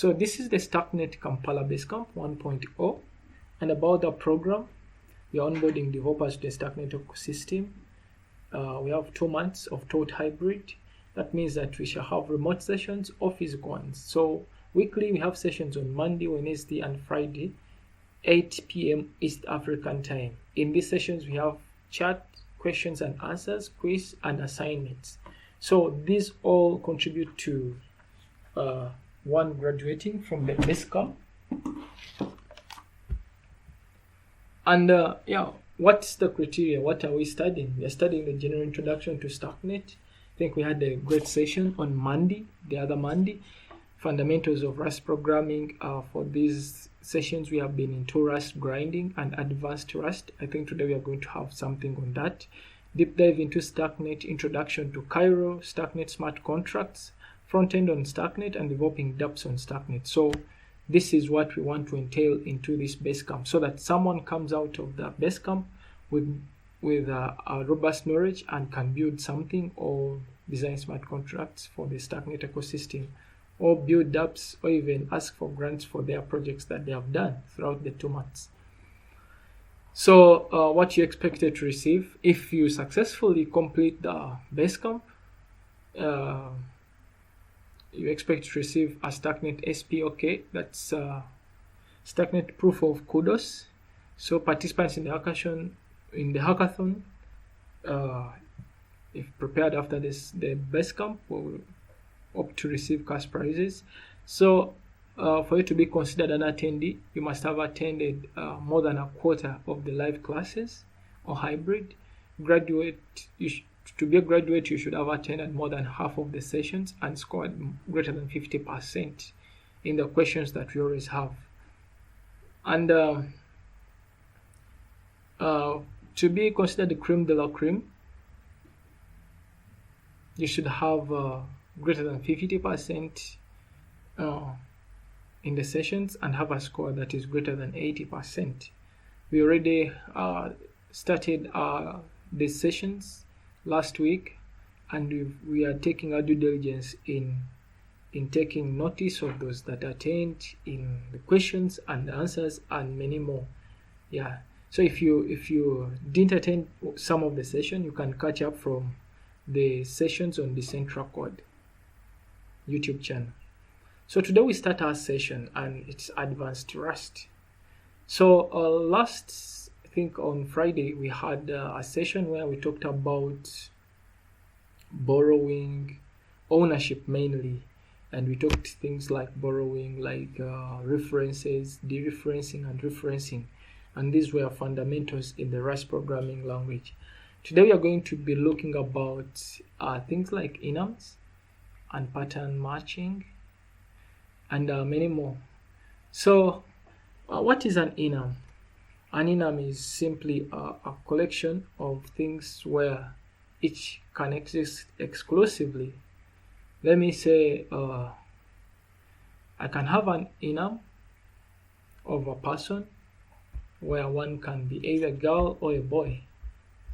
So this is the Starknet Kampala Basecamp 1.0, and about the program, we are onboarding developers to the Starknet ecosystem. We have 2 months of taught hybrid. That means that we shall have remote sessions or physical ones. So weekly we have sessions on Monday, Wednesday, and Friday, 8 p.m. East African time. In these sessions we have chat, questions and answers, quiz, and assignments. So these all contribute to one graduating from the Basecamp. And what's the criteria? What are we studying? We are studying the general introduction to Starknet. I think we had a great session on Monday, the other Monday. Fundamentals of Rust programming. For these sessions, we have been into Rust grinding and advanced Rust. I think today we are going to have something on that. Deep dive into Starknet, introduction to Cairo, Starknet smart contracts, front end on Starknet, and developing dApps on Starknet. So this is what we want to entail into this Basecamp, so that someone comes out of the Basecamp with a robust knowledge and can build something or design smart contracts for the Starknet ecosystem, or build dApps, or even ask for grants for their projects that they have done throughout the 2 months. So what you expected to receive if you successfully complete the Basecamp, you expect to receive a Starknet SPOK, that's Starknet proof of kudos. So participants in the hackathon, if prepared after the Basecamp, will opt to receive cash prizes. So for you to be considered an attendee, you must have attended more than a quarter of the live classes or hybrid. To be a graduate, you should have attended more than half of the sessions and scored greater than 50% in the questions that we always have. And to be considered the creme de la creme, you should have greater than 50% in the sessions and have a score that is greater than 80%. We already started these sessions last week, and we are taking our due diligence in taking notice of those that attend, in the questions and the answers, and many more. Yeah. So if you didn't attend some of the session, you can catch up from the sessions on the Central Code YouTube channel. So today we start our session, and it's advanced Rust. So I think on Friday we had a session where we talked about borrowing, ownership mainly, and we talked things like borrowing, like references, dereferencing, and referencing, and these were fundamentals in the Rust programming language. Today we are going to be looking about things like enums and pattern matching and many more. So what is an enum? An enum is simply a collection of things where each can exist exclusively. Let me say I can have an enum of a person where one can be either a girl or a boy.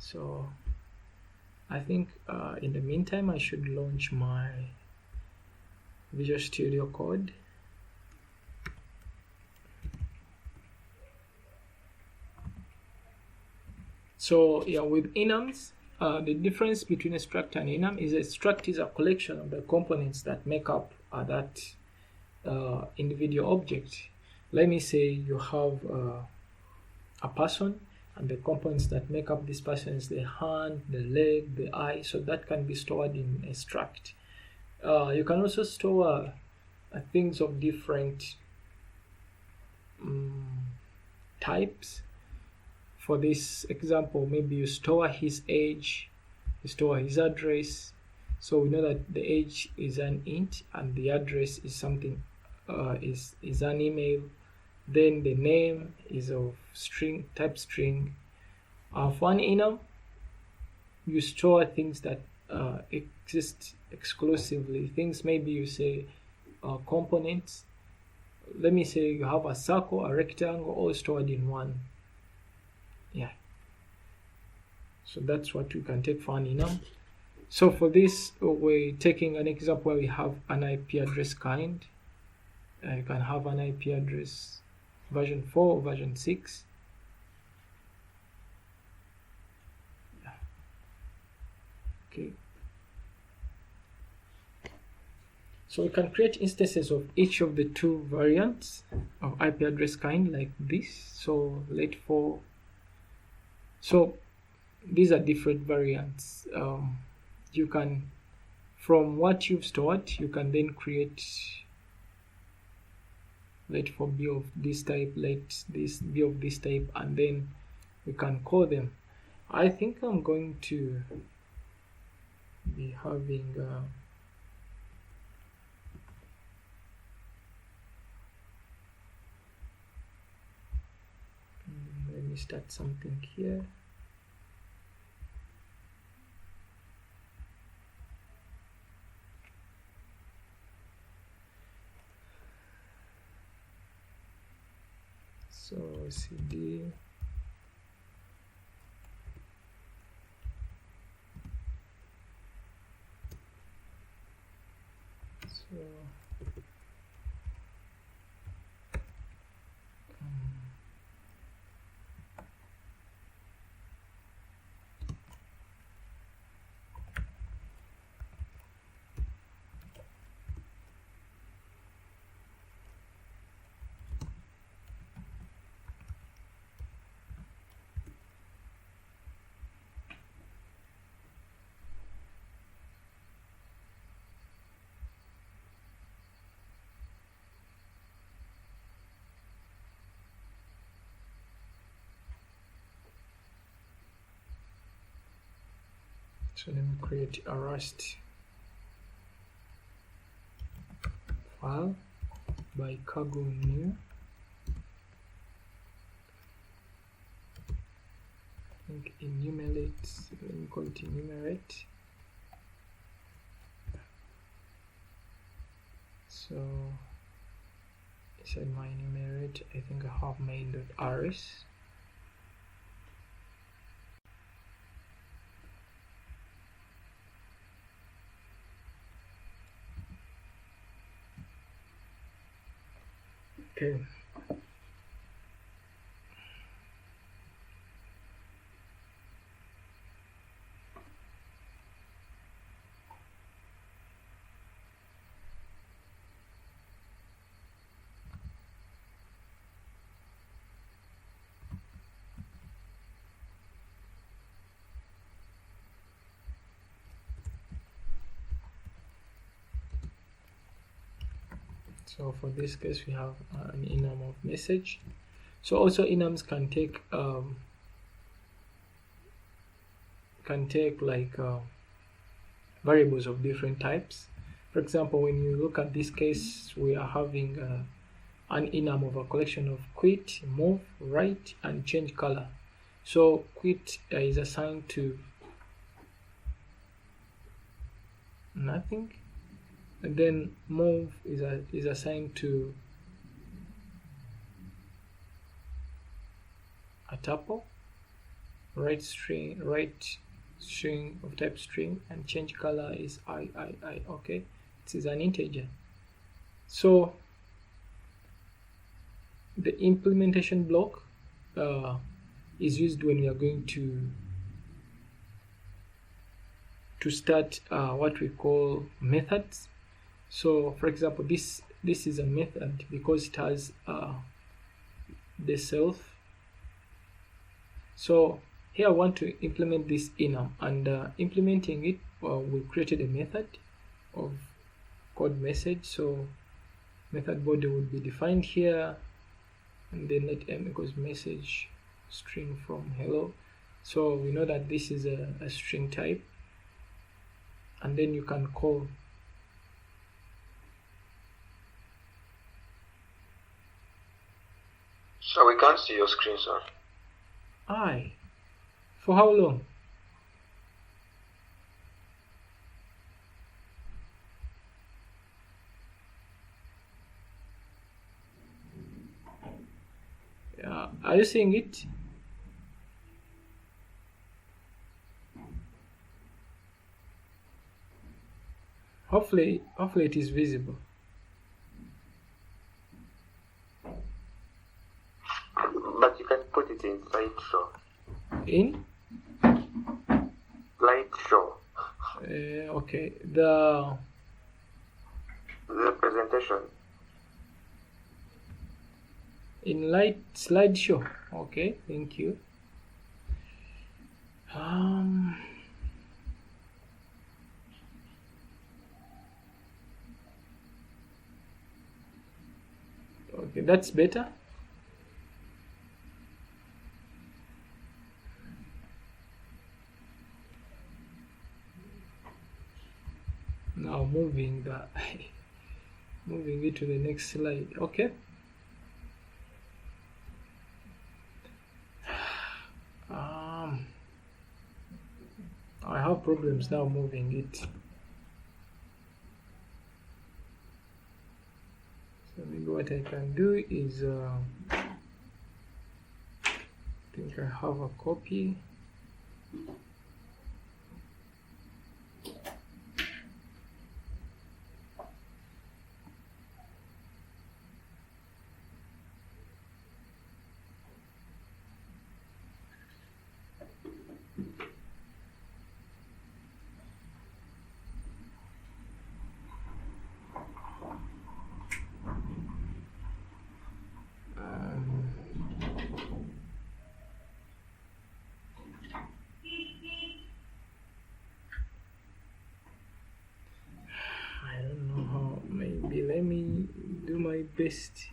So I think in the meantime I should launch my Visual Studio Code. So yeah, with enums, the difference between a struct and enum is a struct is a collection of the components that make up that individual object. Let me say you have a person, and the components that make up this person is the hand, the leg, the eye. So that can be stored in a struct. You can also store things of different types. For this example, maybe you store his age, you store his address. So we know that the age is an int and the address is something is an email. Then the name is of string, type string. For an enum, you store things that exist exclusively. Things maybe you say components. Let me say you have a circle, a rectangle, all stored in one. Yeah. So that's what we can take for an enum. So for this, we're taking an example where we have an IP address kind. You can have an IP address version 4 or version 6. Okay. So we can create instances of each of the two variants of IP address kind like this. So these are different variants. You can, from what you've stored, you can then create let for B of this type, let this B of this type, and then we can call them. I think I'm going to be having let me start something here. So cd So let me create a Rust file by cargo new. I think enumerate, let me call it enumerate. So inside my enumerate, I think I have main.rs. Okay. So for this case, we have an enum of message. So also enums can take like variables of different types. For example, when you look at this case, we are having an enum of a collection of quit, move, write, and change color. So quit is assigned to nothing, and then move is assigned to a tuple, write string of type string, and change color is I. Okay, this is an integer. So the implementation block is used when we are going to start what we call methods. So for example, this is a method because it has the self. So here I want to implement this enum, and implementing it, we created a method of called message. So method body would be defined here, and then let m equals message string from hello. So we know that this is a string type, and then you can call So we can't see your screen, sir. I. For how long? Are you seeing it? Hopefully it is visible. In slideshow. Okay, the presentation. in slideshow. Okay, thank you. Okay, that's better. Now moving it to the next slide. Okay. I have problems now moving it. So maybe what I can do is I think I have a copy. I don't know how. Maybe let me do my best.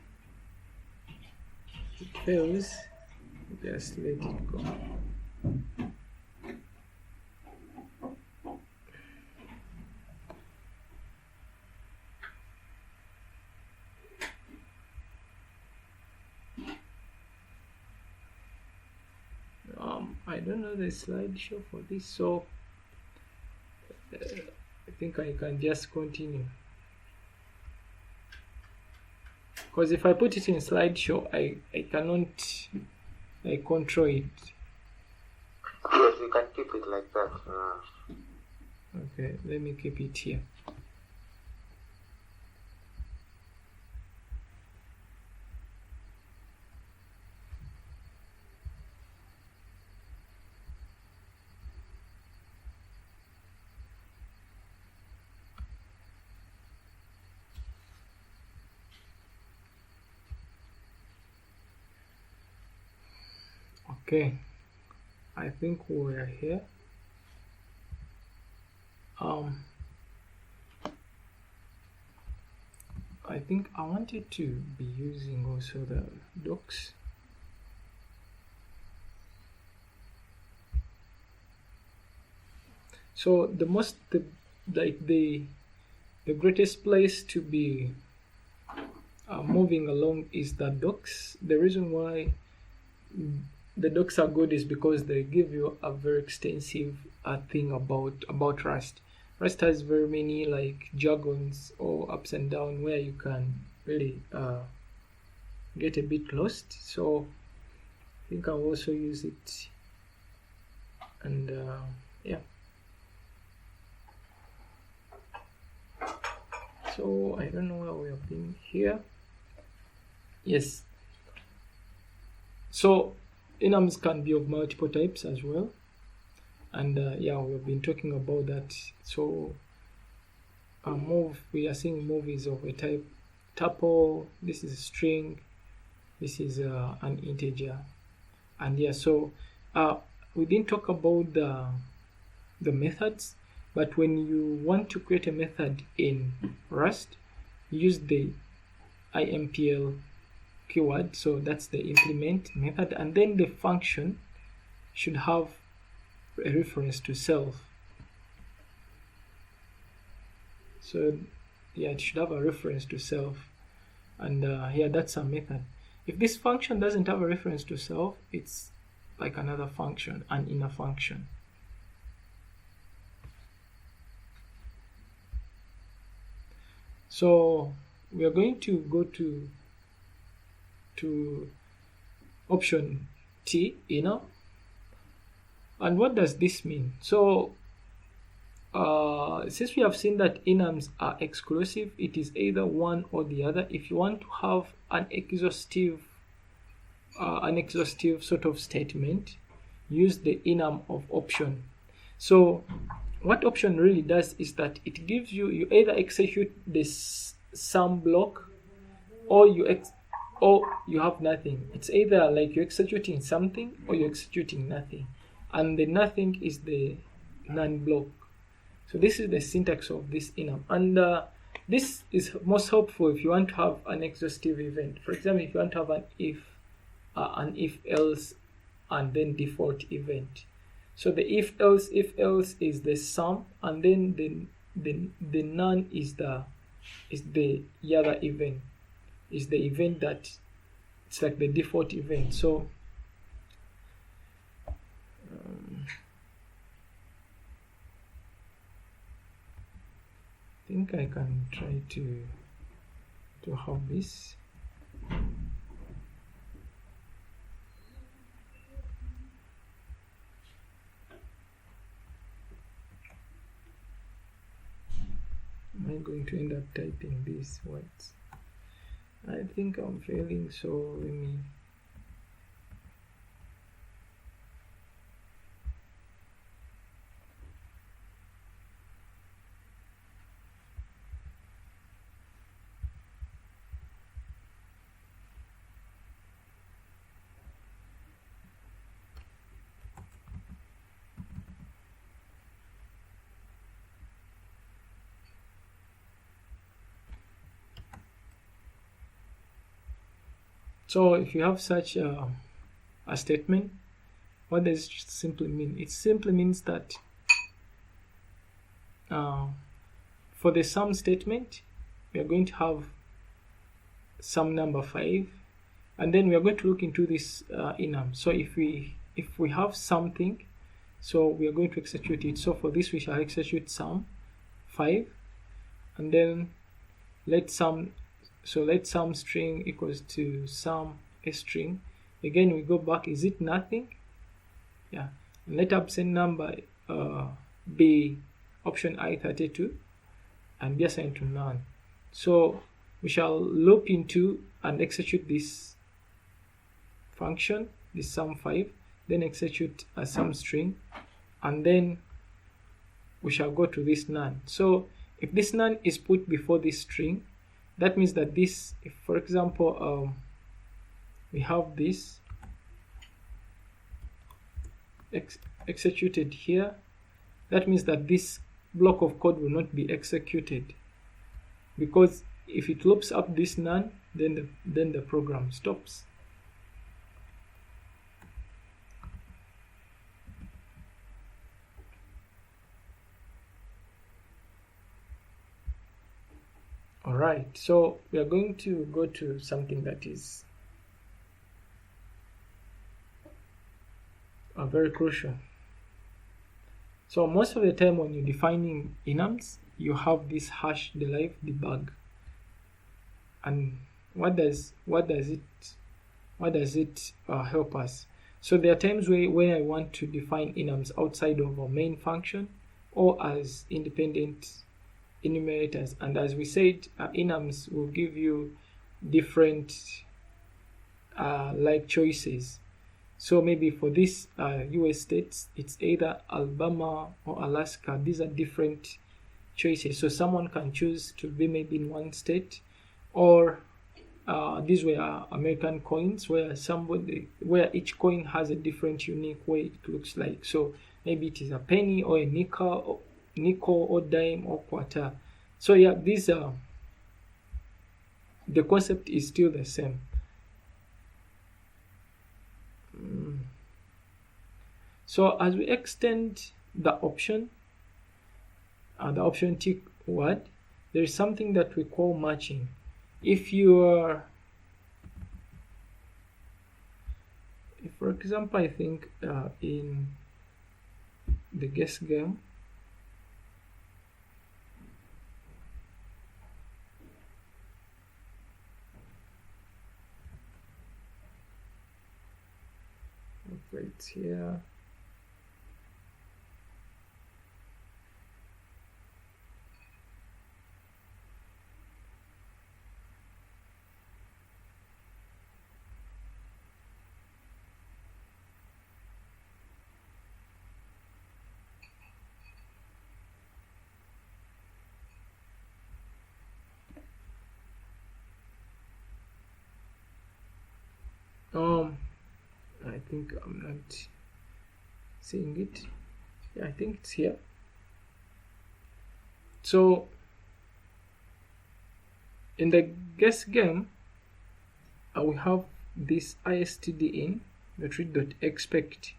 If it fails, just let it go. I don't know the slideshow for this, so I think I can just continue. Because if I put it in slideshow, I cannot control it. Yes, you can keep it like that. Okay, let me keep it here. Okay, I think we're here. I think I wanted to be using also the docs. So the greatest place to be moving along is the docs. The reason why the docs are good is because they give you a very extensive thing about Rust. Rust has very many like jargons or ups and downs where you can really get a bit lost. So I think I'll also use it, and yeah. So I don't know where we have been here. Yes. So enums can be of multiple types as well, and yeah, we've been talking about that. So move, we are seeing move is of a type tuple. This is a string. This is an integer, and yeah. So we didn't talk about the methods, but when you want to create a method in Rust, use the impl keyword. So that's the implement method, and then the function should have a reference to self. So yeah, it should have a reference to self, and yeah, that's a method. If this function doesn't have a reference to self, it's like another function, an inner function. So we are going to go to option T, inner. And what does this mean? So since we have seen that enums are exclusive, it is either one or the other. If you want to have an exhaustive sort of statement, use the enum of option. So what option really does is that it gives you either execute this sum block, or you have nothing. It's either like you're executing something or you're executing nothing, and the nothing is the none block. So this is the syntax of this enum, and this is most helpful if you want to have an exhaustive event. For example, if you want to have an if else, and then default event. So the if else is the sum, and then the none is the other event, is the event that it's like the default event. So I think I can try to have this. Am I going to end up typing these words? I think I'm failing, so let me. So if you have such a statement, what does it simply mean? It simply means that for the sum statement, we are going to have sum number 5, and then we are going to look into this enum. So if we have something, so we are going to execute it. So for this we shall execute sum 5, and then let sum string equals to sum a string. Again we go back, is it nothing? Yeah. And let obtained number be option I32 and be assigned to none. So we shall loop into and execute this function, this sum 5, then execute a sum string, and then we shall go to this none. So if this none is put before this string, that means that this, if for example we have this executed here, that means that this block of code will not be executed, because if it loops up this none, then the program stops. Alright, so we are going to go to something that is very crucial. So most of the time when you're defining enums, you have this hash delive debug. And what does it help us? So there are times where I want to define enums outside of a main function or as independent enumerators, and as we said, enums will give you different like choices. So maybe for this US states, it's either Alabama or Alaska. These are different choices. So someone can choose to be maybe in one state, or these were American coins where each coin has a different unique way it looks like. So maybe it is a penny or a nickel or dime or quarter. So yeah, these are the concept is still the same. So as we extend the option tick word, there is something that we call matching. If for example, I think in the guess game, right here, I think I'm not seeing it. Yeah, I think it's here. So in the guess game, we have this istd in that read.expect.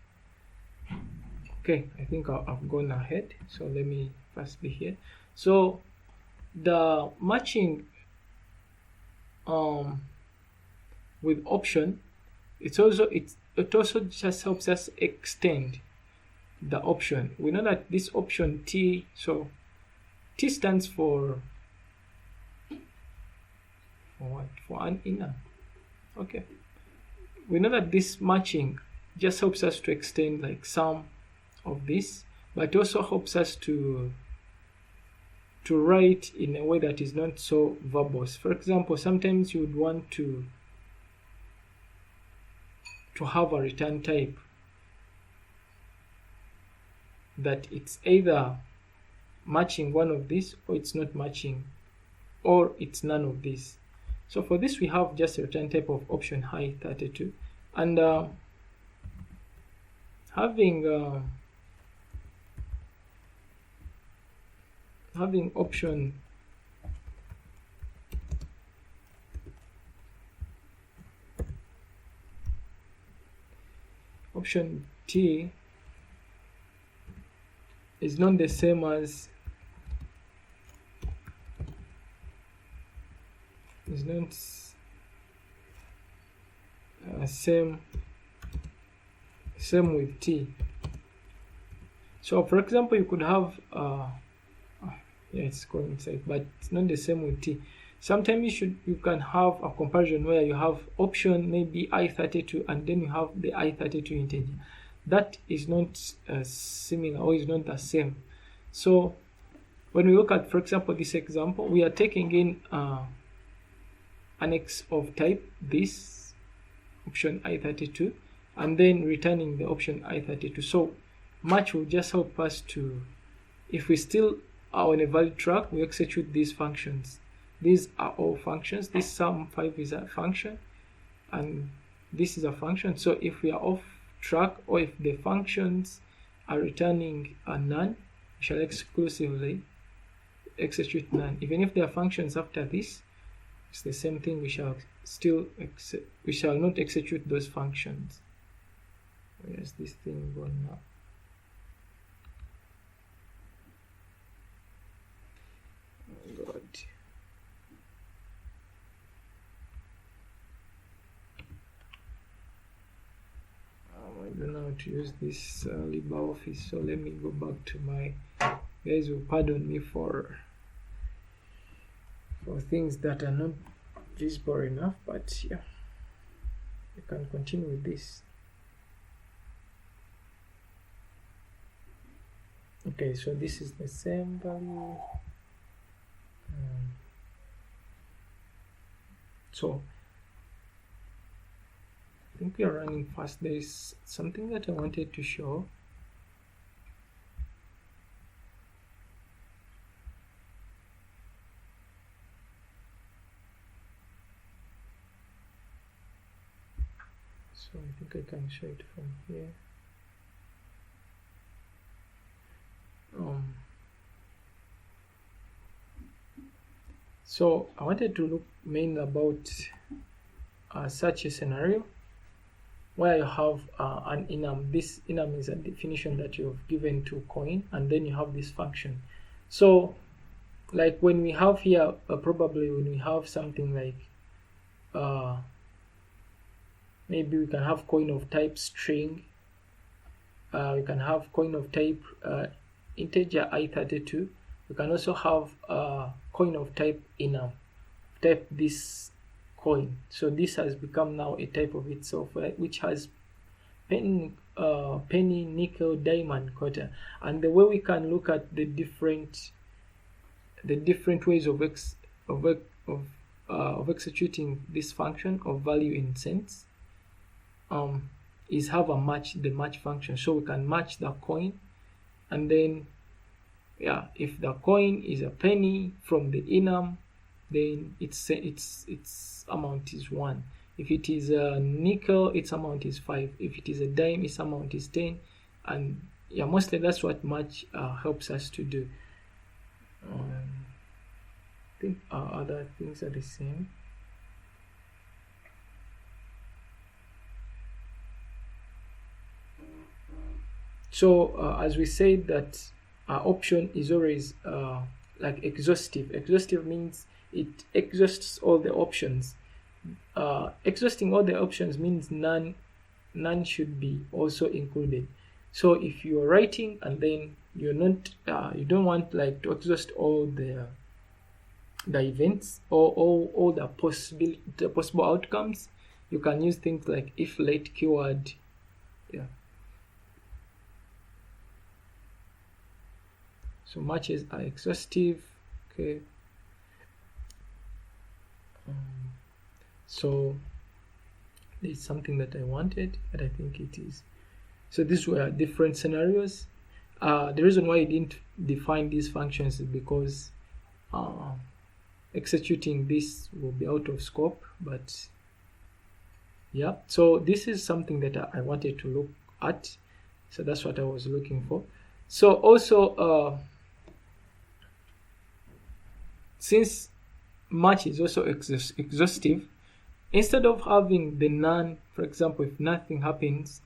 Okay, I think I've gone ahead. So let me first be here. So the matching with option, it also just helps us extend the option. We know that this option T, so T stands for what? For an inner. Okay. We know that this matching just helps us to extend like some of this, but it also helps us to write in a way that is not so verbose. For example, sometimes you would want to have a return type that it's either matching one of these, or it's not matching, or it's none of these. So for this, we have just a return type of option high 32, and having option T is not the same as same with T. So for example, you could have yeah, it's going inside, but it's not the same with T. Sometimes you can have a comparison where you have option maybe I32 and then you have the I32 integer. That is not similar, or is not the same. So when we look at, for example, this example, we are taking in an X of type this option I32 and then returning the option I32. So match will just help us to, if we still are on a valid track, we execute these functions. These are all functions. This sum5 is a function and this is a function. So if we are off track, or if the functions are returning a none, we shall exclusively execute none. Even if there are functions after this, it's the same thing. We shall not execute those functions. Where's this thing going now? Oh God. I don't know how to use this LibreOffice, so let me go back to my, guys will pardon me for things that are not visible enough, but yeah, you can continue with this. Okay, so this is the same value. So I think we are running fast. There is something that I wanted to show. So I think I can show it from here. So I wanted to look mainly about such a scenario where you have an enum. This enum is a definition that you've given to coin, and then you have this function. So like when we have here, probably when we have something like maybe we can have coin of type string, we can have coin of type integer I32, we can also have coin of type enum, type this coin. So this has become now a type of itself, which has penny, nickel, diamond, quarter. And the way we can look at the different ways of executing this function of value in cents is have the match function. So we can match the coin, and then yeah, if the coin is a penny from the enum, then its amount is 1. If it is a nickel, its amount is 5. If it is a dime, its amount is 10. And yeah, mostly that's what match helps us to do. I think other things are the same. So as we said that option is always like exhaustive. Exhaustive means it exhausts all the options. Exhausting all the options means none should be also included. So if you're writing and then you're not you don't want like to exhaust all the events or all the possible outcomes, you can use things like if late keyword. Yeah. So matches are exhaustive. Okay. So it's something that I wanted, and I think it is. So these were different scenarios. The reason why I didn't define these functions is because executing this will be out of scope. But yeah, so this is something that I wanted to look at. So that's what I was looking for. So also, since match is also exhaustive, instead of having the none, for example, if nothing happens,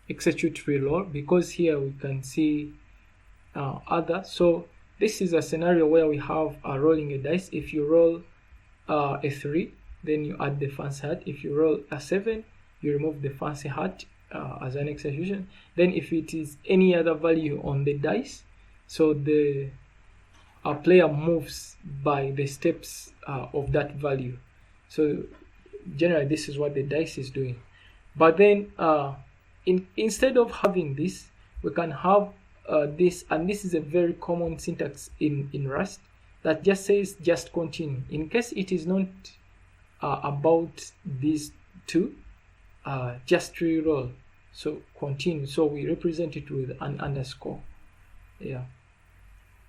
execute reroll, because here we can see other. So this is a scenario where we have rolling a dice. If you roll a 3, then you add the fancy hat. If you roll a 7, you remove the fancy hat as an execution. Then if it is any other value on the dice, so the player moves by the steps of that value. So generally this is what the dice is doing. But then instead of having this, we can have this, and this is a very common syntax in Rust that just says just continue. In case it is not about these two, just reroll. So continue. So we represent it with an underscore. Yeah.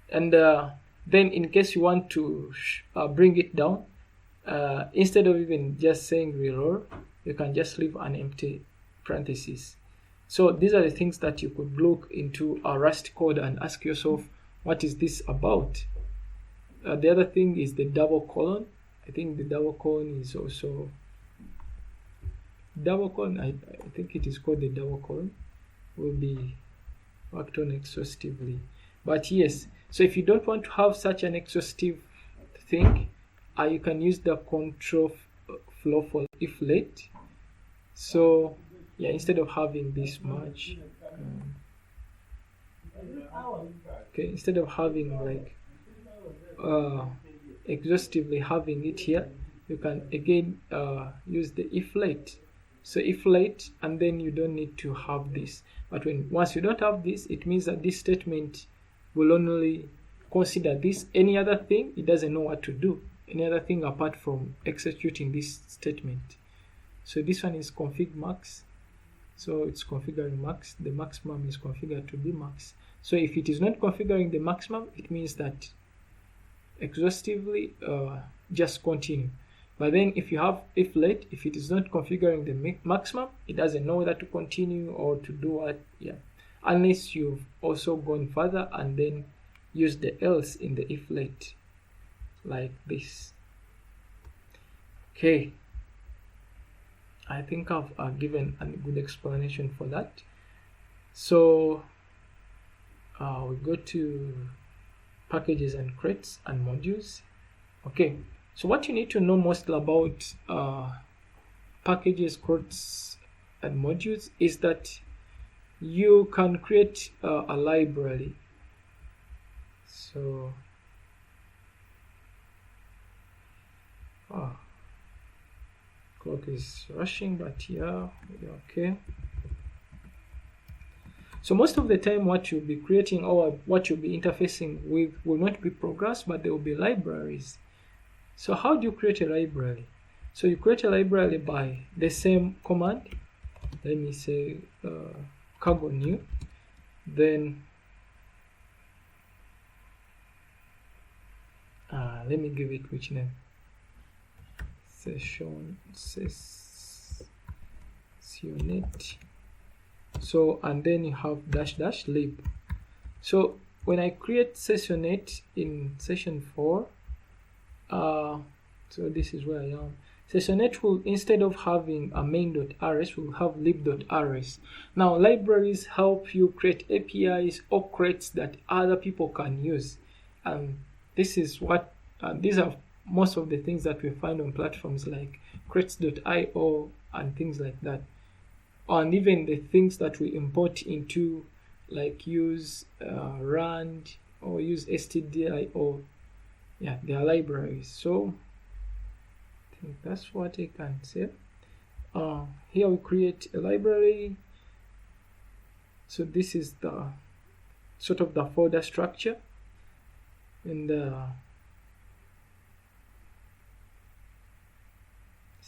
And then in case you want to bring it down, instead of even just saying reroll, you can just leave an empty parenthesis. So these are the things that you could look into a Rust code and ask yourself, what is this about? The other thing is the double colon. I think the double colon is also double colon. I think it is called the double colon. Will be worked on exhaustively. But yes, so if you don't want to have such an exhaustive thing, you can use the control flow for if late. So yeah, instead of having this much, okay, instead of having like exhaustively having it here, you can again use the if late. So if late, and then you don't need to have this. But once you don't have this, it means that this statement will only consider this. Any other thing, it doesn't know what to do. Any other thing apart from executing this statement. So this one is config max. So it's configuring max. The maximum is configured to be max. So if it is not configuring the maximum, it means that exhaustively just continue. But then if you have if late, if it is not configuring the maximum, it doesn't know whether to continue or to do what. Yeah, unless you've also gone further and then use the else in the if late, like this. Okay, I think I've given a good explanation for that. So we go to packages and crates and modules. Okay, so what you need to know most about packages, crates and modules is that you can create a library. So clock is rushing, but yeah, okay. So most of the time what you'll be creating or what you'll be interfacing with will not be programs, but there will be libraries. So how do you create a library? So you create a library by the same command. Let me say cargo new. Then let me give it which name? sessionet. So, and then you have -- lib. So when I create sessionet in session 4, so this is where I am. Sessionet will, instead of having a main.rs, will have lib.rs. Now, libraries help you create APIs or crates that other people can use, and this is what these are most of the things that we find on platforms like crates.io and things like that, and even the things that we import into, like use rand or use stdio. Yeah, they are libraries. So I think that's what I can say. Here we create a library. So this is the sort of the folder structure, and this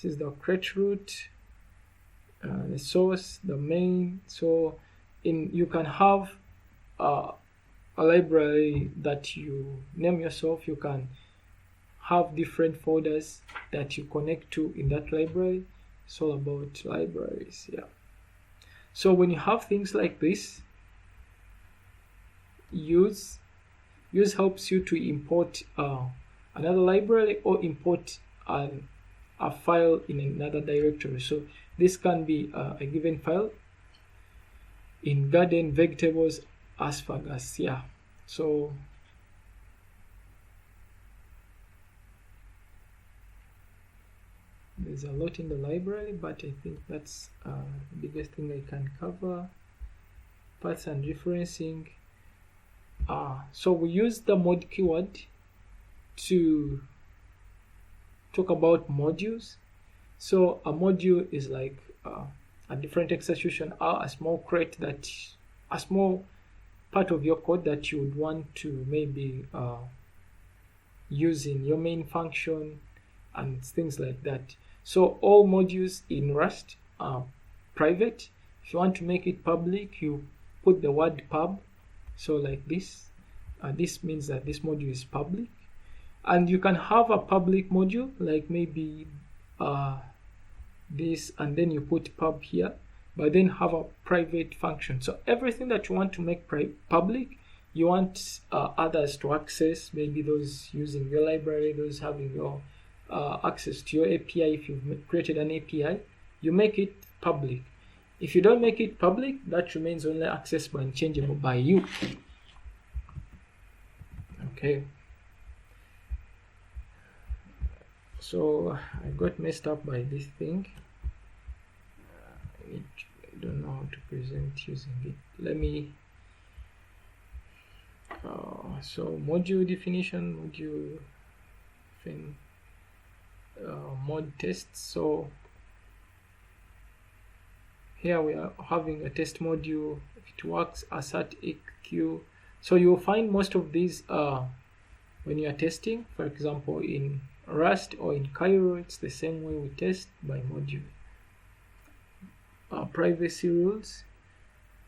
is the crate root, the source, the main. So you can have a library that you name yourself. You can have different folders that you connect to in that library. It's all about libraries. Yeah. So when you have things like this, use helps you to import another library or import a file in another directory. So this can be a given file in garden, vegetables, asparagus. Yeah. So there's a lot in the library, but I think that's the biggest thing I can cover. Paths and referencing. So we use the mod keyword to talk about modules. So a module is like a different execution, or a small crate, that a small part of your code that you would want to maybe use in your main function and things like that. So all modules in Rust are private. If you want to make it public, you put the word pub. So like this, this means that this module is public. And you can have a public module, like maybe this, and then you put pub here, but then have a private function. So everything that you want to make public, you want others to access, maybe those using your library, those having your access to your API. If you've created an API, you make it public. If you don't make it public, that remains only accessible and changeable by you. Okay. So I got messed up by this thing. I don't know how to present using it. Let me. So module definition, module fin. Mod tests. So here we are having a test module. If it works, assert eq. So you'll find most of these when you are testing. For example, in Rust or in Cairo, it's the same way we test, by module. Privacy rules.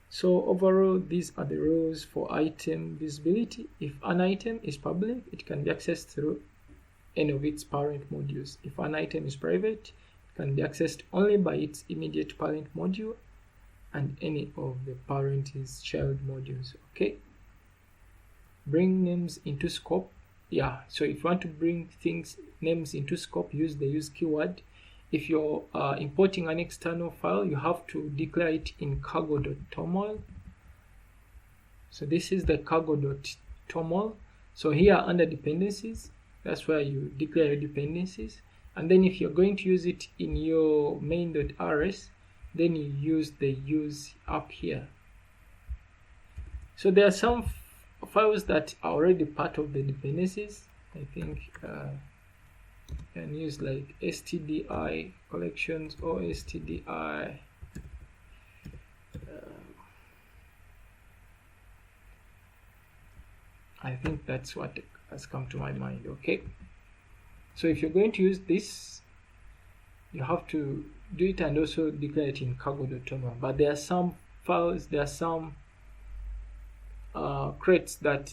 So overall, these are the rules for item visibility. If an item is public, it can be accessed through any of its parent modules. If an item is private, it can be accessed only by its immediate parent module and any of the parent's child modules. Okay. Bring names into scope. Yeah, so if you want to bring names into scope, use the use keyword. If you're importing an external file, you have to declare it in cargo.toml. So this is the cargo.toml. So here under dependencies, that's where you declare your dependencies. And then if you're going to use it in your main.rs, then you use the use up here. So there are some files that are already part of the dependencies. I think you can use like stdi collections or stdi. I think that's what has come to my mind. Okay. So if you're going to use this, you have to do it and also declare it in cargo.toml. But there are some files, there are some crates that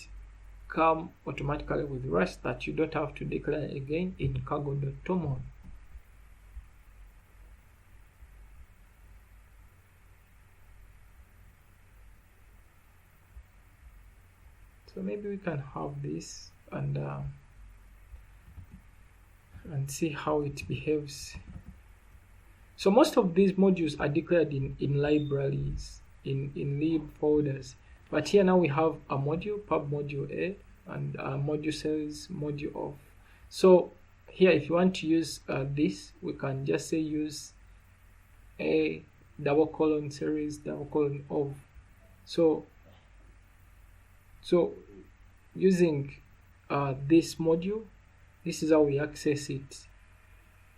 come automatically with Rust that you don't have to declare again in cargo.toml. So maybe we can have this and see how it behaves. So most of these modules are declared in libraries, in lib folders. But here now we have a module, pub module A, and module says module of. So here if you want to use this, we can just say use A double colon series double colon of. So using this module, this is how we access it.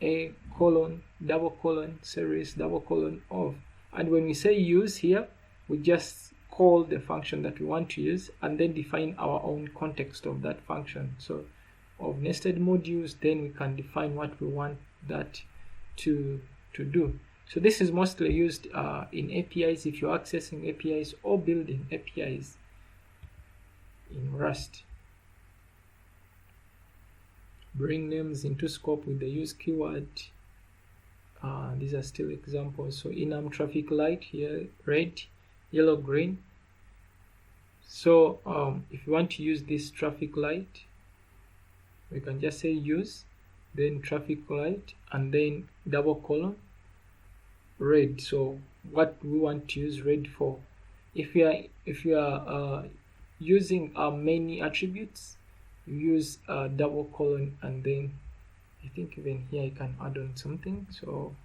A colon double colon series double colon of. And when we say use here, we just call the function that we want to use and then define our own context of that function. So of nested modules, then we can define what we want that to do. So this is mostly used in APIs if you're accessing APIs or building APIs in Rust. Bring names into scope with the use keyword. These are still examples. So enum traffic light here, red, yellow, green. So if you want to use this traffic light, we can just say use, then traffic light, and then double colon red. So what we want to use red for. If you are using many attributes, you use double colon, and then I think even here I can add on something. So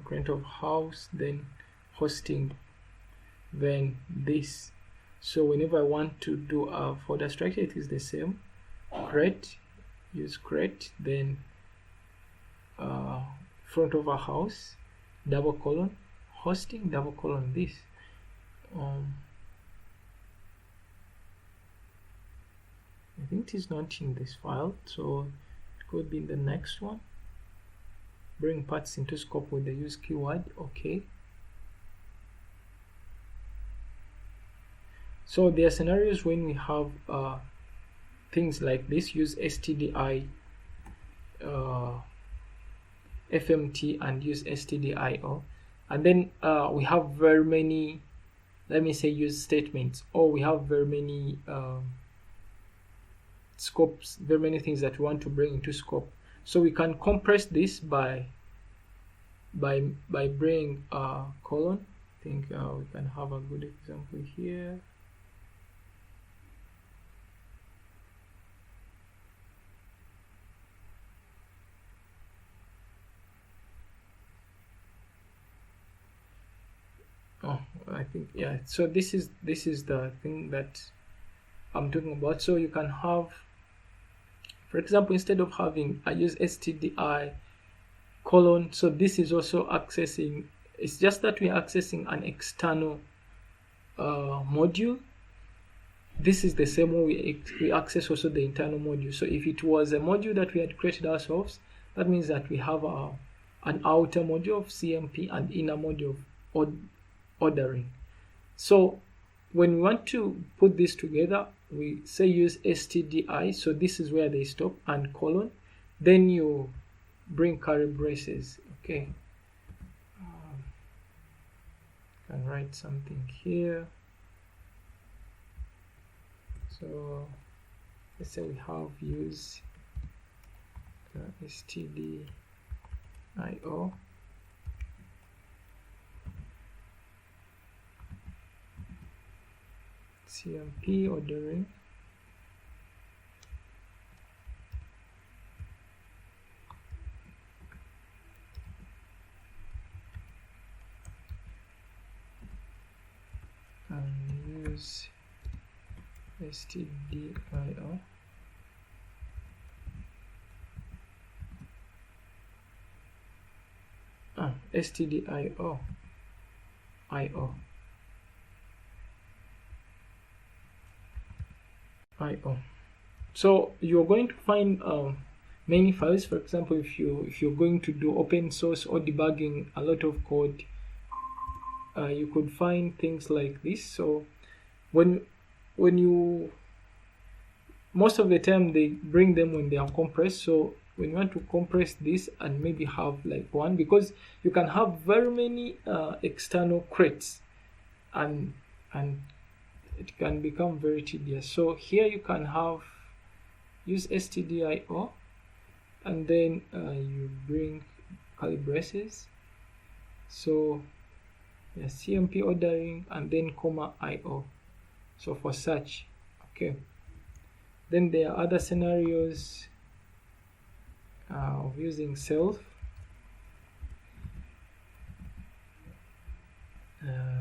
current of house, then hosting, then this. So whenever I want to do a folder structure, it is the same. Create, use create, then front of a house, double colon, hosting, double colon this. I think it is not in this file, so it could be in the next one. Bring parts into scope with the use keyword. Okay. So there are scenarios when we have things like this. Use stdi fmt and use stdio, and then we have very many, let me say, use statements, or we have very many scopes, very many things that we want to bring into scope. So we can compress this by bringing colon. I think we can have a good example here. I think, yeah. So this is the thing that I'm talking about. So you can have, for example, instead of having I use stdi colon, so this is also accessing, it's just that we're accessing an external module. This is the same way we access also the internal module. So if it was a module that we had created ourselves, that means that we have an outer module of CMP and inner module of ordering. So when we want to put this together, we say use stdi, so this is where they stop, and colon, then you bring curly braces. Okay, can write something here. So let's say we have use stdio CMP ordering, and use stdio stdio io. So you're going to find many files. For example, if you're going to do open source or debugging a lot of code, you could find things like this. So when you, most of the time they bring them when they are compressed. So when you want to compress this and maybe have like one, because you can have very many external crates, and it can become very tedious. So here you can have use stdio, and then you bring curly braces. So cmp ordering and then comma io. So for search, okay. Then there are other scenarios of using self.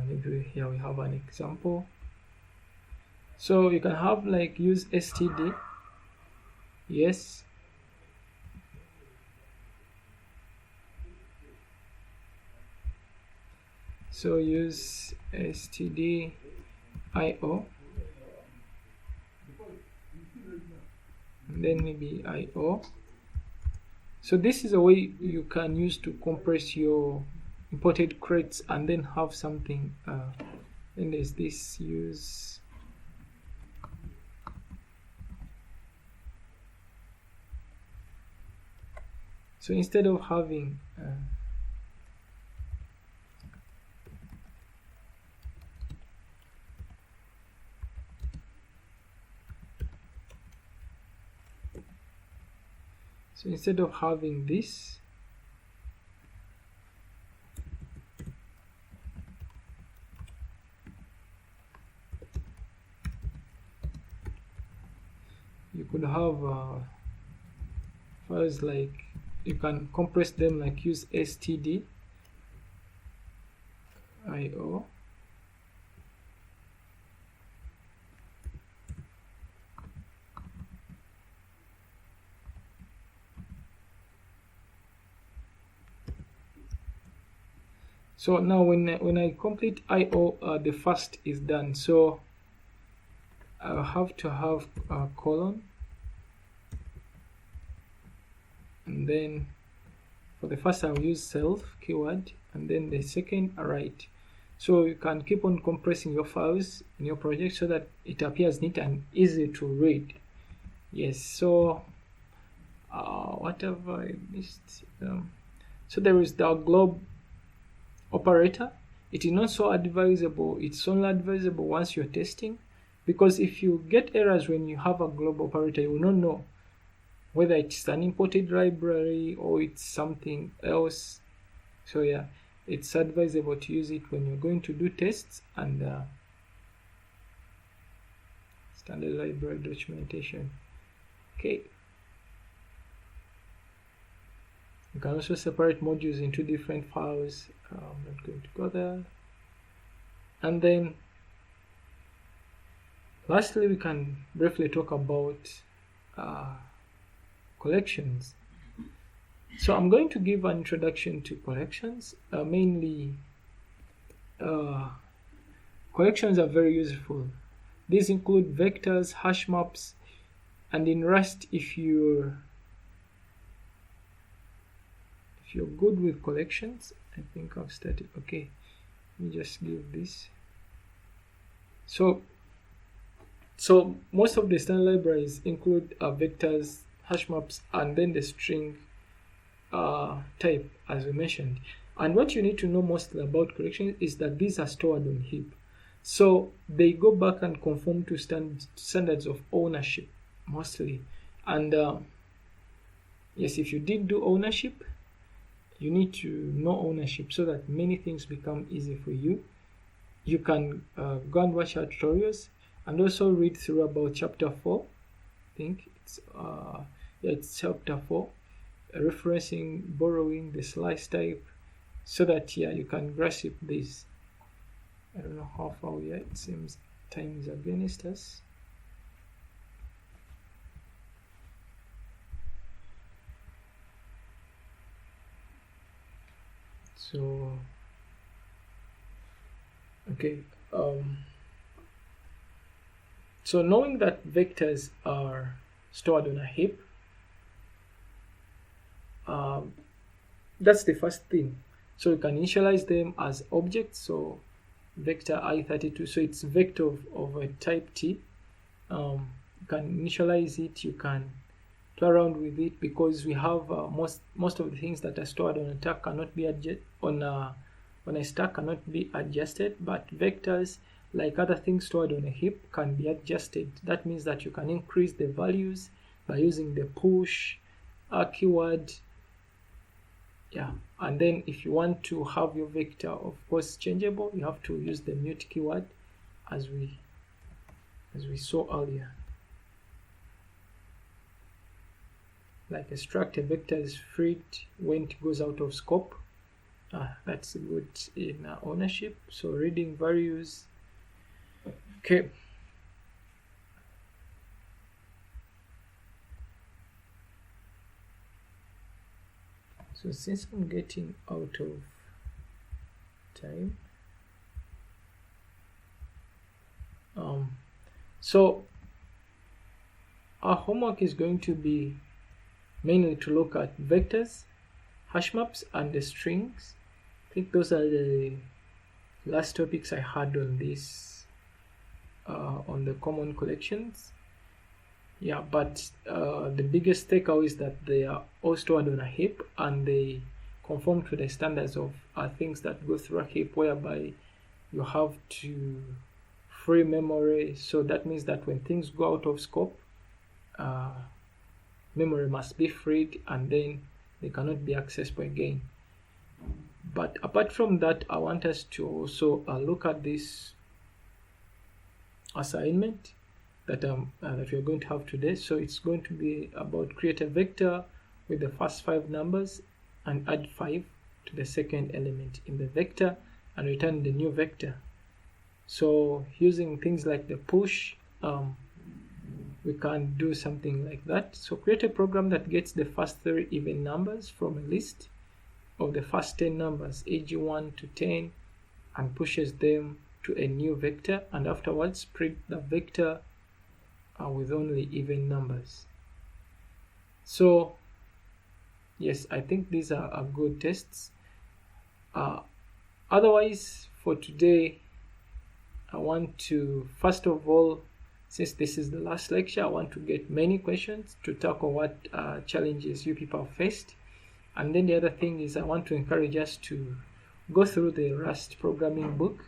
Maybe here we have an example. So you can have like use std, yes. So use std io, and then maybe io. So this is a way you can use to compress your imported crates and then have something. Then there's this use. So instead of having this, you could have files like, you can compress them like use std io, so now when I complete io, the first is done. So I'll have to have a colon, and then for the first I'll use self keyword, and then the second write. So you can keep on compressing your files in your project so that it appears neat and easy to read. Yes. So what have I missed? So there is the globe operator. It is not so advisable. It's only advisable once you're testing, because if you get errors when you have a globe operator, you will not know whether it's an imported library or it's something else. So yeah, it's advisable to use it when you're going to do tests and standard library documentation. Okay. You can also separate modules into different files. I'm not going to go there. And then lastly, we can briefly talk about collections. So I'm going to give an introduction to collections. Mainly, collections are very useful. These include vectors, hash maps, and in Rust, if you're good with collections, I think I've started. Okay, let me just give this. So most of the standard libraries include vectors, hash maps, and then the string type, as we mentioned. And what you need to know mostly about collections is that these are stored on heap. So they go back and conform to standards of ownership mostly. And yes, if you did do ownership, you need to know ownership so that many things become easy for you. You can go and watch our tutorials and also read through about chapter 4. I think it's chapter 4, referencing, borrowing, the slice type, so that you can grasp this. I don't know how far we are. It seems time is against us. So okay, so knowing that vectors are stored on a heap. That's the first thing. So you can initialize them as objects. So vector I32, so it's vector of a type T. You can initialize it, you can play around with it, because we have most of the things that are stored on a stack cannot be on a stack cannot be adjusted, but vectors, like other things stored on a heap, can be adjusted. That means that you can increase the values by using the push keyword. Yeah, and then if you want to have your vector, of course, changeable, you have to use the mute keyword as we saw earlier. Like a struct, a vector is freed when it goes out of scope. That's good in ownership. So reading values. Okay. So since I'm getting out of time, so our homework is going to be mainly to look at vectors, hash maps, and the strings. I think those are the last topics I had on this, on the common collections. Yeah, but the biggest takeaway is that they are all stored on a heap, and they conform to the standards of things that go through a heap, whereby you have to free memory. So that means that when things go out of scope, memory must be freed, and then they cannot be accessible again. But apart from that, I want us to also look at this assignment that we're going to have today. So it's going to be about create a vector with the first 5 numbers and add 5 to the second element in the vector and return the new vector. So using things like the push, we can do something like that. So create a program that gets the first 3 even numbers from a list of the first 10 numbers, e.g. 1 to 10, and pushes them to a new vector, and afterwards print the vector with only even numbers. So yes, I think these are good tests. Otherwise, for today, I want to, first of all, since this is the last lecture, I want to get many questions to tackle what challenges you people have faced. And then the other thing is I want to encourage us to go through the Rust programming book.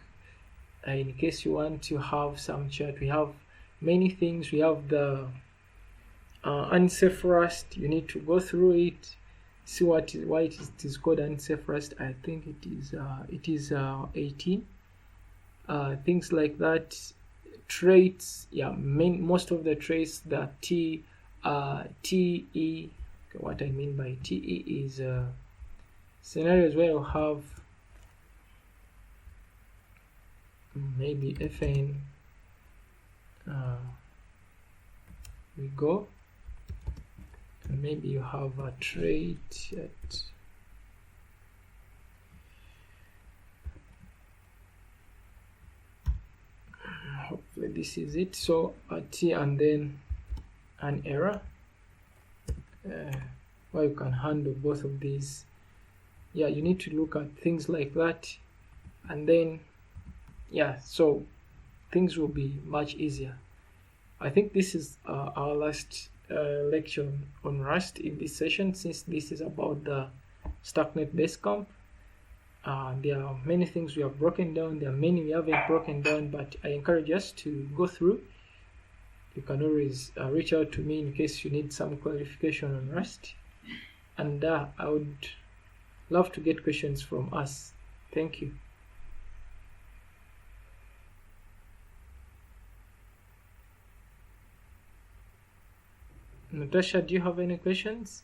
In case you want to have some chat, we have many things. We have the unsafe Rust. You need to go through it, see why it is called unsafe Rust. I think it is 18. Things like that. Traits, yeah, most of the traits, the TE. Okay, what I mean by TE is scenarios where you have maybe FN. We go, and maybe you have a trait at hopefully this is it. So a T and then an error, where you can handle both of these. Yeah, you need to look at things like that, and then yeah, so things will be much easier. I think this is our last lecture on Rust in this session, since this is about the Starknet Basecamp. There are many things we have broken down, there are many we haven't broken down, but I encourage us to go through. You can always reach out to me in case you need some clarification on Rust, and I would love to get questions from us. Thank you. Natasha, do you have any questions?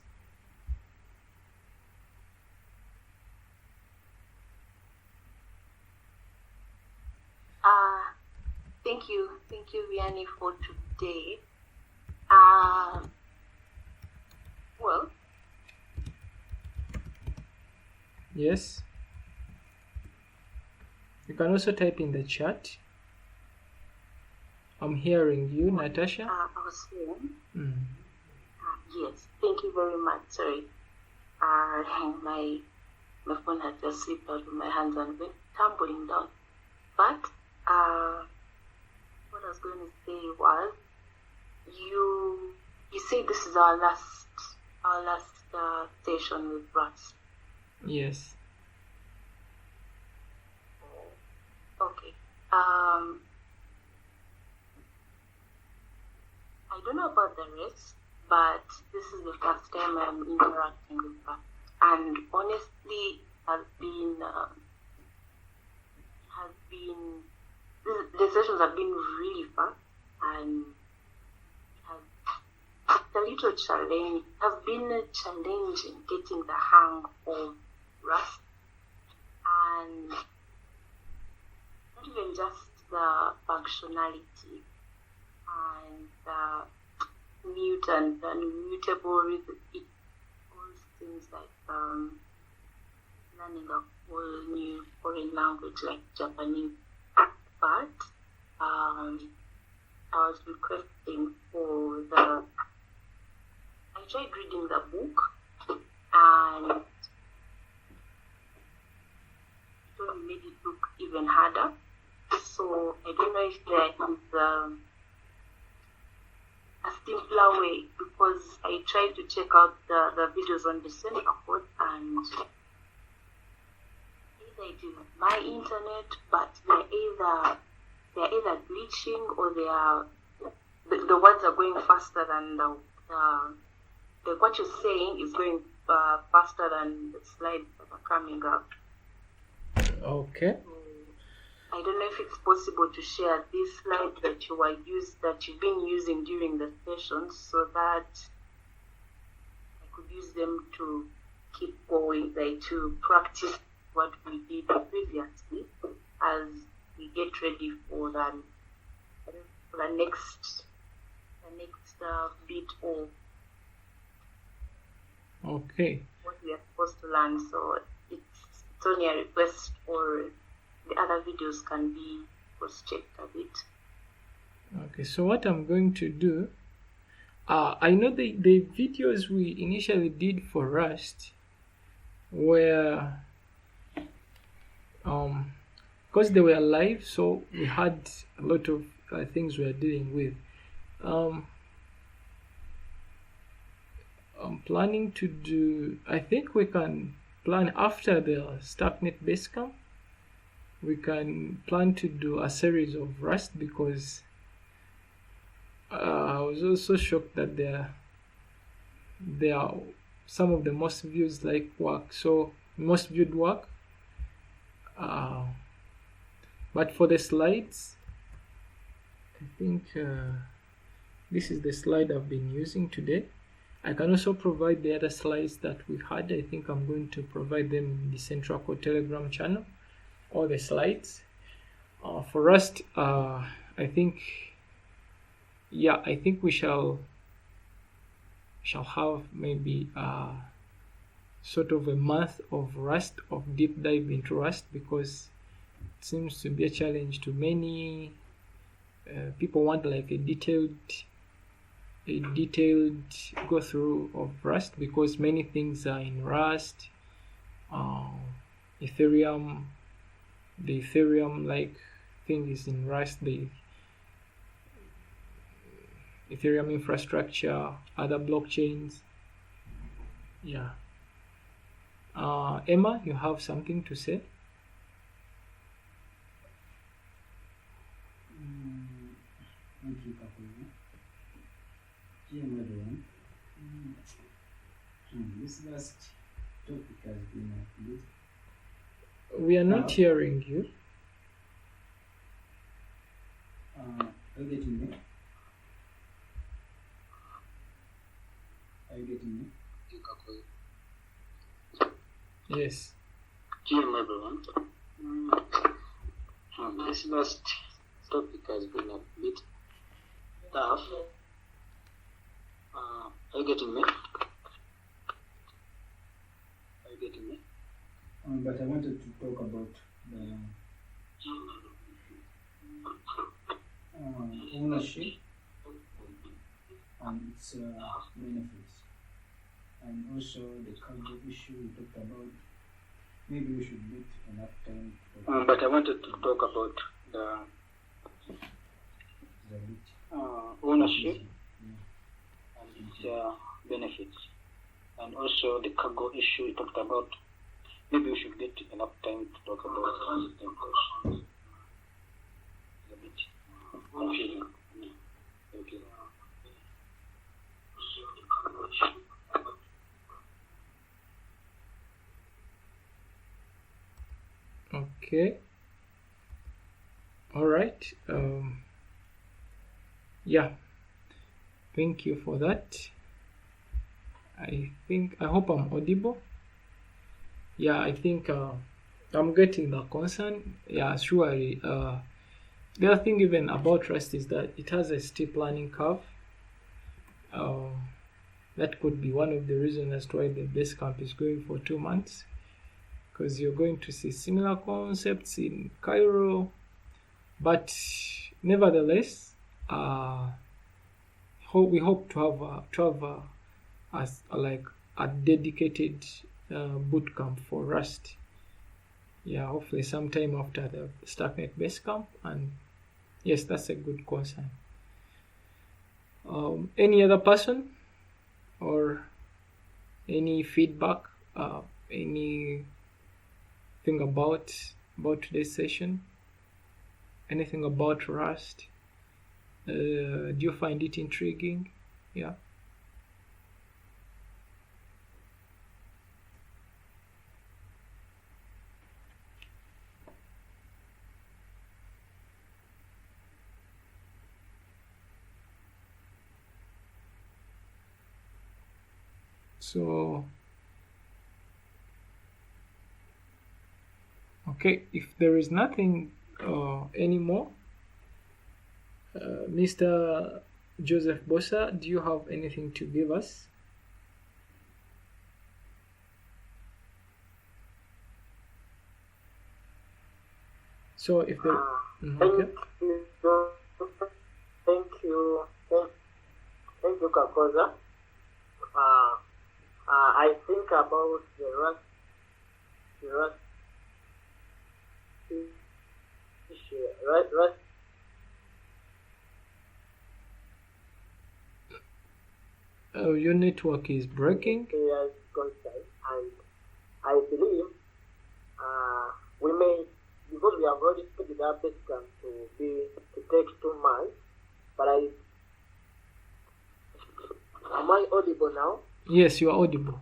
Thank you, Vianney, for today. Well. Yes. You can also type in the chat. I'm hearing you, Natasha. I was saying. Yes, thank you very much. Sorry. My phone had just slipped out of my hands and went tumbling down. But what I was going to say was, you say this is our last session with Russ. Yes. Okay. I don't know about the rest, but this is the first time I'm interacting with Russ, and honestly, the sessions have been really fun, and it's a little challenge. It has been a challenge in getting the hang of Rust, and not even just the functionality and the mute and unmutable. It all things like learning a whole new foreign language like Japanese. But I was requesting for I tried reading the book, and it only made it look even harder. So I don't know if there is a simpler way, because I tried to check out the videos on the center code, and either it is my internet, but they're either glitching, or the words are going faster than what you're saying is going faster than the slides that are coming up. Okay. I don't know if it's possible to share these slides that you've been using during the sessions, so that I could use them to keep going, like to practice what we did previously as we get ready for the next bit of what we are supposed to learn. So it's only a request, or the other videos can be cross-checked a bit. Okay, so what I'm going to do, I know the videos we initially did for Rust were because they were live, so we had a lot of things we are dealing with. I'm planning to do, I think we can plan after the Starknet Basecamp, we can plan to do a series of Rust, because I was also shocked that there are some of the most viewed work, so most viewed work. But for the slides, I think this is the slide I've been using today. I can also provide the other slides that we had. I think I'm going to provide them in the Central Code Telegram channel, all the slides. For Rust, I think we shall have maybe sort of a month of Rust, of deep dive into Rust, because it seems to be a challenge to many. People want like a detailed go through of Rust, because many things are in Rust. Ethereum, the Ethereum like thing is in Rust, the Ethereum infrastructure, other blockchains. Yeah. Emma, you have something to say? Thank you, Kapoor. Dear everyone, this last topic has been a bit. We are not hearing you. Are you getting me? Are you getting me? Yes. Dear everyone, this last topic has been a bit tough. Are you getting me? Are you getting me? But I wanted to talk about the ownership and its benefits. and also the cargo issue we talked about. Maybe we should get enough time. But I wanted to talk about the ownership and its benefits, and also the cargo issue we talked about. Maybe we should get enough time to talk about transiting costs. It's a bit confusing. Thank you. Okay. All right. Yeah. Thank you for that. I hope I'm audible. Yeah, I think I'm getting the concern. Yeah, surely. The other thing even about Rust is that it has a steep learning curve. That could be one of the reasons as to why the Basecamp is going for 2 months, because you're going to see similar concepts in Cairo, but nevertheless, we hope to have a dedicated bootcamp for Rust. Yeah, hopefully sometime after the Starknet Basecamp, and yes, that's a good concern. Any other person or any feedback? Anything about today's session? Anything about Rust? Do you find it intriguing? Yeah. So, okay, if there is nothing anymore, Mr. Joseph Bossa, do you have anything to give us? So, if there, okay. Thank you, Kakoza. I think about the Rust issue. Rust. Your network is breaking. And I believe we may, because we have already scheduled our Basecamp to take 2 months. But am I audible now? Yes, you are audible.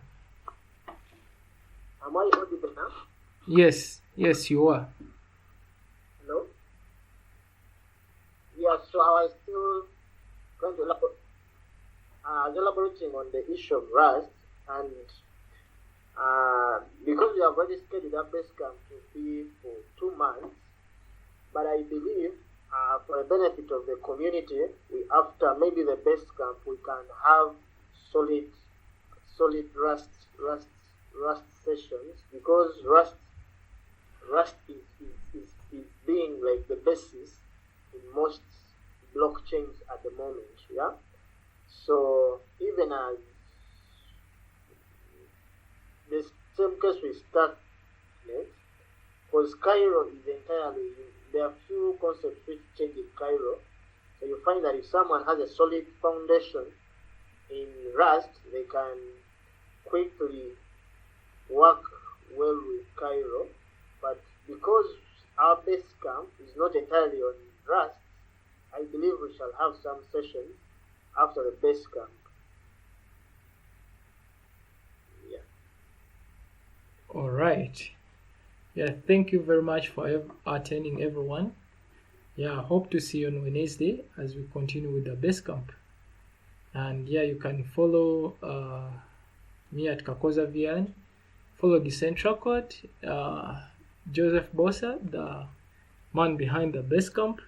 Am I audible now? Yes, you are. Hello? Yeah, so I was still going to elaborating on the issue of Rust, and because we have already scheduled our Basecamp to be for 2 months, but I believe for the benefit of the community, after maybe the Basecamp, we can have solid Rust sessions, because Rust is being like the basis in most blockchains at the moment. Yeah. So even as the same case with Starknet, because Cairo is entirely, there are few concepts which change in Cairo. So you find that if someone has a solid foundation in Rust, they can quickly work well with Cairo. But because our Basecamp is not entirely on Rust, I believe we shall have some sessions after the Basecamp. Yeah. All right. Yeah, thank you very much for attending, everyone. Yeah, hope to see you on Wednesday as we continue with the Basecamp. And yeah, you can follow me at Kakoza VN. Follow the Central Code, Joseph Bossa, the man behind the Basecamp.